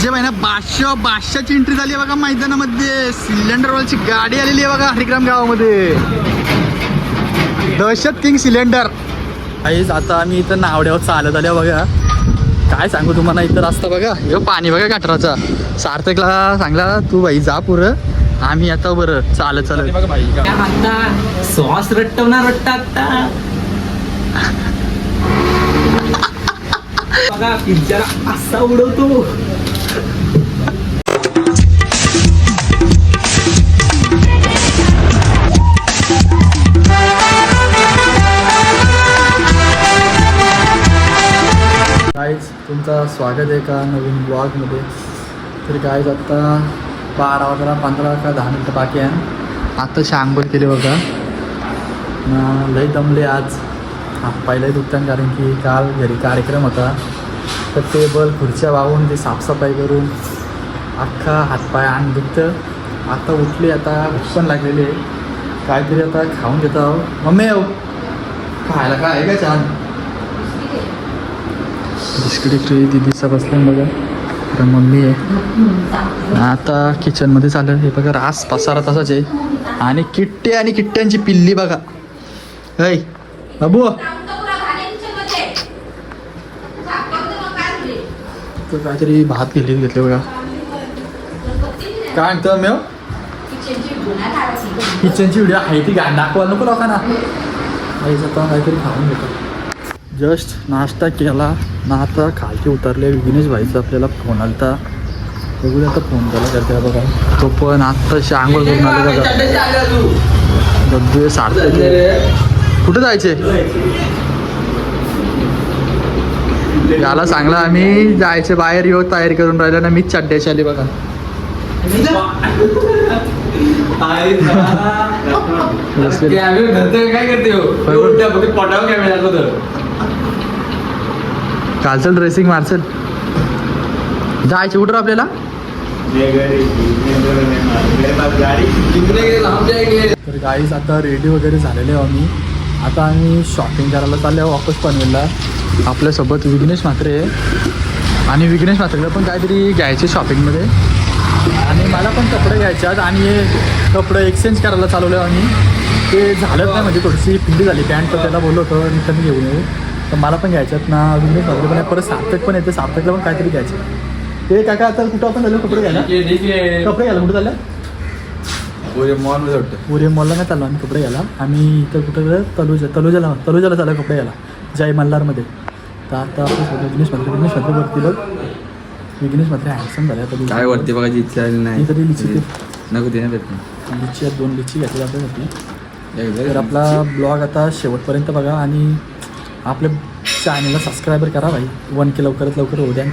जे भाई ना 500ची एंट्री झाली आहे बघा मैदानामध्ये. सिलेंडरवालची गाडी आलेली आहे बघा हरिग्राम गावामध्ये. दहशत किंग सिलेंडर. काहीच आता आम्ही इथं नावड्यावर चालत आल्या बघा. काय सांगू तुम्हाला, इथं रस्ता बघा, हे पाणी बघा गटराचा. सार्थकला सांगला तू भाई जा पुरं, आम्ही आता बरं चालत चालत बघा भाई. आता सॉस रट्टवणार रट्टा आता बघा पिझ्झा असा उडवतो. गाईज तुमचं स्वागत आहे का नवीन ब्लॉगमध्ये. तर गाईज आत्ता 12:15 का 10 मिनटं बाकी आहे. आत्ताशी आंघोळ केली बघा. लई दमले आज. पहिलं दुखतान कारण की काल घरी कार्यक्रम होता. तर टेबल खुर्च्या वाहून ते साफसफाई करून अख्खा हातपाय आण दुखतं. आता उठली, आता भूक पण लागलेली आहे. काहीतरी आता खाऊन घेतो आहो. मम्मी येऊ खायला काय आहे का छान. बिस्किट इकडे दिदीचा बसला बघा. तर मम्मी आहे आता किचनमध्ये चाललं. हे बघा रास पसारा तसाच आहे. आणि किट्टे आणि किट्ट्यांची पिल्ली बघा. ऐ बाबू तर काहीतरी भात घेतले बघा. काय म्हणतो मी किचनची व्हिडिओ आहे ती दाखवायला नको लोकांना. आता काहीतरी खाऊन घेतो. जस्ट नाश्ता केला ना, आता खालती उतरले. विघ्नेश भाईचा आपल्याला फोन आला होता. बघूया आता फोन केला करते बघा. तो पण आत्ताशी आंघोळ करून आले बघा. दद्दू सार्थक कुठे जायचे याला सांगला आम्ही जायचे बाहेर. येऊ तयारी करून राहिला ना, मीच चड्ड्याची आली बघा. काय करते कालचल ड्रेसिंग मारचल जायचे कुठं आपल्याला. तर गाईज आता रेडी वगैरे झालेले आहो आम्ही. आता आम्ही शॉपिंग करायला चालले आहो वापस पनवेलला. आपल्यासोबत विघ्नेश म्हात्रे आहे. आणि विघ्नेश म्हात्रेला पण काहीतरी घ्यायचे शॉपिंगमध्ये. आणि मला पण कपडे घ्यायचे आहेत. आणि हे कपडे एक्सचेंज करायला चालवले आम्ही. ते झालंच नाही, म्हणजे थोडीशी पिंडी झाली पॅन्ट. तर त्याला बोललो होतं आणि त्यांनी घेऊन येऊ. तर मला पण घ्यायचे आहेत ना. विघ्नेश म्हात्रे पण आहे. परत सार्थक पण येते. सार्थकला पण काहीतरी घ्यायचे. ते काका आता कुठं आपण झालं कपडे घ्यायला. कपडे घ्यायला कुठं झालं. मॉलमध्ये वाटतं. उरे मॉलला नाही चाललो आम्ही कपडे घ्यायला. आम्ही इथं कुठं तलुजाला चालू कपडे घ्यायला जय मल्हारमध्ये. तर आता विघ्नेश म्हात्रे वरती बघ. विघ्नेश म्हात्रे हँडसम झाले. आता काय वरती बघायची इच्छा नाही. तरी लिची नको ते लिची आहेत. 2 लिची घ्यायची आपल्यासाठी. तर आपला ब्लॉग आता शेवटपर्यंत बघा. आणि आपल्या चॅनलला सबस्क्राईबर करा भाई. 1K लवकरात लवकर होऊ द्या.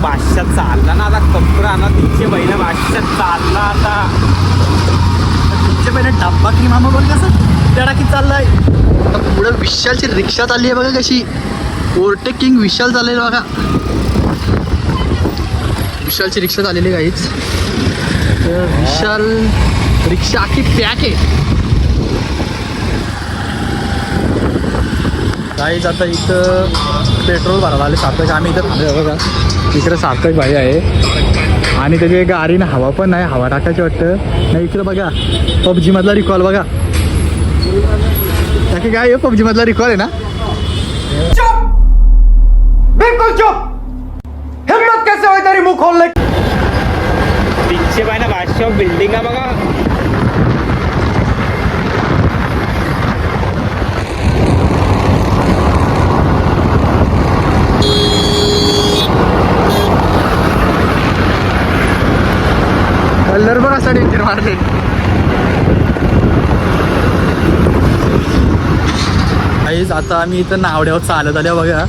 500 चालला ना आता. कपडा ना 300 पहिला 500 चालला आता. 300 पहिले डब्बा की मामा बोल कसं त्या की चाललाय. आता पुढं विशालची रिक्षा चालली आहे बघा कशी. ओव्हरटेकिंग विशाल चाललेलं बघा. विशालची रिक्षा चाललेली काहीच. तर विशाल रिक्षा अख्खी पॅक आहे काहीच. आता इथं पेट्रोल भरायला आले सार्थक. आम्ही इथं थांबलो बघा. इकडे सार्थक भाई आहे. आणि त्याची गाडीनं हवा पण नाही. हवा टाकायची वाटतं नाही. इकडं बघा PUBG मधला रिकॉल बघा. त्याची काय आहे PUBG मधला रिकॉल आहे ना. बिलकुल चुप. हिम्मत कैसे होय तरी मुख खोलले. 300 बाय ना 500 बिल्डिंग आहे बघा. कलर बघ असा डेंजर मारले. काहीच आता आम्ही इथं नावड्यावर चालत आल्या बघा.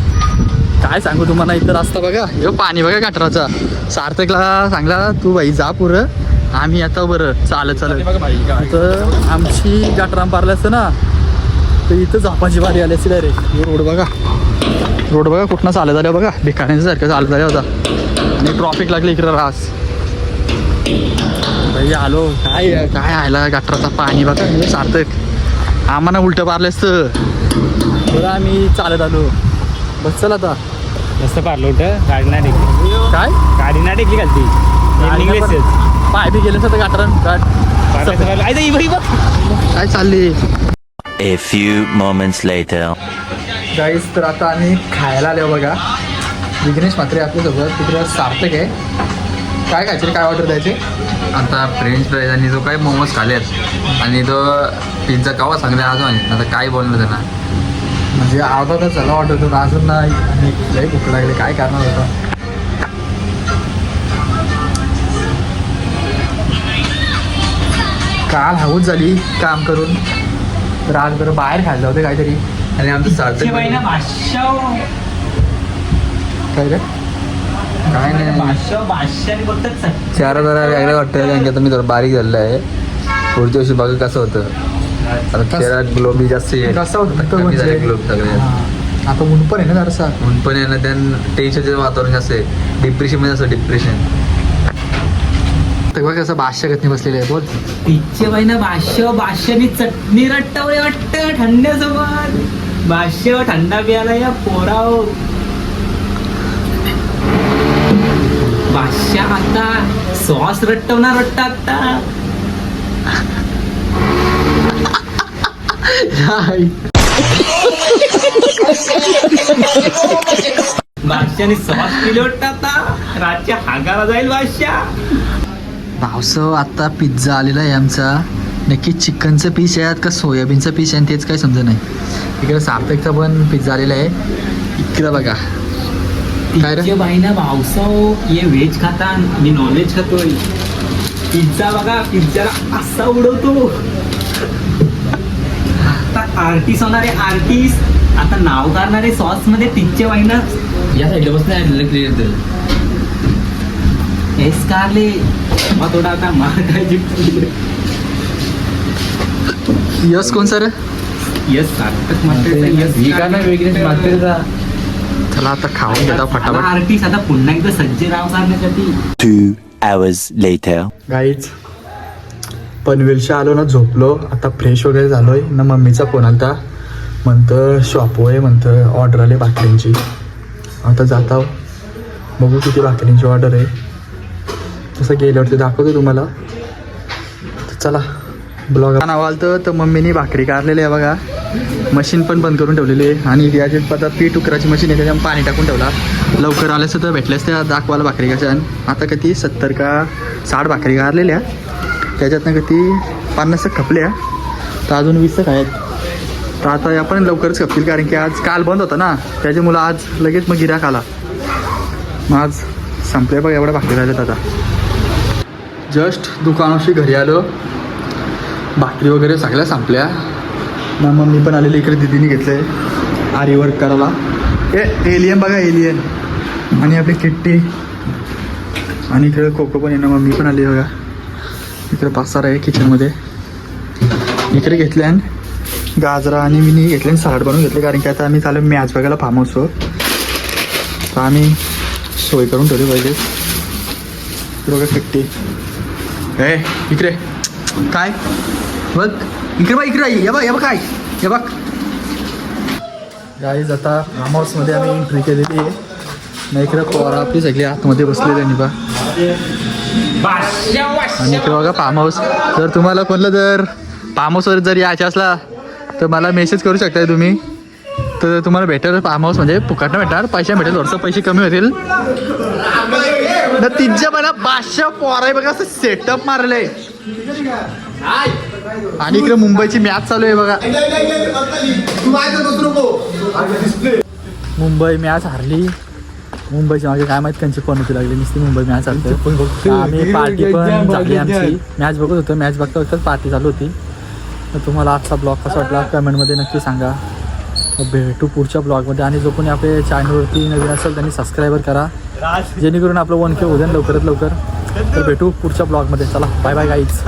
काय सांगू तुम्हाला, इथं रस्ता बघा. हे पाणी बघा गटराचा. सार्थकला सांगला तू भाई जा पुरं, आम्ही आता बरं चालत तर आमची गटराम पारली असतं ना तर इथं झोपाची बारी आली असती डायरेक्ट. हे रोड बघा कुठनं चालत आल्या बघा. भिकाण्यासारखं चालत आल्या होता. आणि ट्रॉफिक लागली इकडं रास. भाई आलो. काय आयला गटराचा पाणी बघा. म्हणजे सार्थक आम्हाला उलटं पारलं असतं. बरं आम्ही चालत आलो. बस चल आता. मस्त पारलं होतं गाडी नाही. टेकली खालती निघलेच पाय बी गेले तर गाठरण काय चालली. A few moments later. गाईस तर आता आम्ही खायला आलो बघा. विघ्नेश मात्रे आपल्यासोबत, तिकडे सार्थक आहे. काय खायचे, काय ऑर्डर द्यायचे. आता फ्रेंच फ्राईज आणि जो काय मोमोज खालेत आणि तो पिझ्झा कावा सांगले अजून आता काय बोललं त्यांना. म्हणजे अर्धा तास झाला ऑर्डर करून अजून नाही आणि लई भूक लागली. काय करणार होता. काल हाऊस झाली काम करून तर आज बरं बाहेर खायला होते काहीतरी. आणि आमचं सार्थक काय रे काय नाही चेहरा जरा वेगळा वाटतं कारण की आता मी जरा बारीक झालेलं आहे. पुढच्या वर्षी बघा कसं होतं. आता चेहरा ग्लोबी जास्त कसं होतं कमी झाले ग्लोब सगळे. आता ऊन पण आहे ना जरासा. ऊन पण आहे ना त्यांना टेन्शनचं वातावरण जास्त आहे. डिप्रेशनमध्ये असं डिप्रेशन. तर बघ कसं भाष्य गतनी बसलेले आहे. बोल तिचे बाईना भाष्यानी चटणी रट्टावळे वाटतं थंड्यासोबत. भाष्य थंडा प्याला या पोराव. भाष्या आता सॉस रट्टवणार रट्टा आता. भाष्याने सॉस पिले वाटतं आता. रातच्या हागाला जाईल भाष्या. भावसं आता पिझ्झा आलेला आहे आमचा. नक्की चिकनचं पीस आहे का सोयाबीनचं पीस आहे तेच काही समजा नाही. इकडे सार्थकचा पण पिझ्झा आलेला आहे. इकडे बघा काय रे तिचे बाईना भावसाव ये व्हेज खाता मी नॉनव्हेज खातोय. पिझ्झा बघा पिझ्झाला असा उडवतो. आता आर्टिस्ट होणारे आर्टिस्ट आता नाव करणारे सॉस मध्ये तिचे बाईना या साईडला बसले क्लिअर हेच कारले मग थोडा आता मार काय यस कोण सर. यस सार्थक मात्र चला आता खाऊन घेता फटाफट. आर्टिस्ट आता पुन्हा एकदा सज्ज राव करण्यासाठी. 2 hours later. गाईच पनवेलच्या आलो ना झोपलो. आता फ्रेश वगैरे झालोय ना. मम्मीचा फोन आलता म्हणतं शॉपवर आहे म्हणतं ऑर्डर आले भाकरींची. आता जाता बघू किती भाकरींची ऑर्डर आहे. तसं गेल्यावरती दाखवतो तुम्हाला. तर चला ब्लॉग नाव आलं तर मम्मीने भाकरी काढलेली आहे बघा. मशीन पण बंद करून ठेवलेली आहे आणि याची पदार्थ पीठ उकराची मशीन आहे त्याच्यामध्ये पाणी टाकून ठेवला. लवकर आल्यास तर भेटल्यास त्या दाखवायला भाकरी कशा. आता किती 70 का 60 भाकरी काढलेल्या. त्याच्यातनं किती 50 खपल्या तर अजून 20 आहेत. तर आता आपण लवकरच खपतील कारण की आज काल बंद होतं ना त्याच्यामुळं आज लगेच मग गिऱ्हाईक आला. मग आज संपले बघा एवढ्या भाकरी राहिल्यात. आता जस्ट दुकानाशी घरी आलो. भाकरी वगैरे सगळ्या संपल्या ना. मम्मी पण आलेली इकडे दिदीने घेतलं आहे आरी वर्क करायला. एलियन बघा एलियन आणि आपली किट्टी आणि इकडे कोको पण आहे ना. मम्मी पण आली बघा. इकडे पासार आहे किचनमध्ये. इकडे घेतले आणि गाजरा आणि मी घेतले आणि सलाड बनवून घेतले कारण की आता आम्ही चालू मॅच बघायला फार्म हाऊसवर. तर आम्ही सोय करून ठेवली पाहिजे. बघा किट्टी ए इकडे काय बघ इकडे बघ इकडे ये बघ काय हे बघ. गाईज आता फार्म हाऊसमध्ये आम्ही एंट्री केलेली आहे ना. इकडे पोरा आपली सगळी आतमध्ये बसलेली आहे बा. आणि इकडे बघा फार्म हाऊस. जर तुम्हाला कोणलं जर फार्म हाऊसवर जर यायचं असला तर मला मेसेज करू शकताय तुम्ही. तर तुम्हाला भेटेल फार्म हाऊस म्हणजे फुकटनं भेटणार. पैसे भेटेल थोडंसं पैसे कमी होतील ना. तिच्या मला 500 पोरा बघा असं सेटअप मारलंय. आणि इकडे मुंबईची मॅच चालू आहे बघा. मुंबई मॅच हारली. मुंबईच्या मागे काय माहिती त्यांची पनोती लागली नुसती. मुंबई मॅच चालते. आम्ही पार्टी पण झाली आमची. मॅच बघत होतो. मॅच बघता बघताच पार्टी चालू होती. तर तुम्हाला आजचा ब्लॉग कसा वाटला कमेंटमध्ये नक्की सांगा. भेटू पुढच्या ब्लॉगमध्ये. आणि जो कोणी आपल्या चॅनलवरती नवीन असेल त्यांनी सबस्क्राईबर करा जेणेकरून आपलं 1K होऊ द्या लवकरात लवकर. तर भेटू पुढच्या ब्लॉगमध्ये. चला बाय बाय गाईज.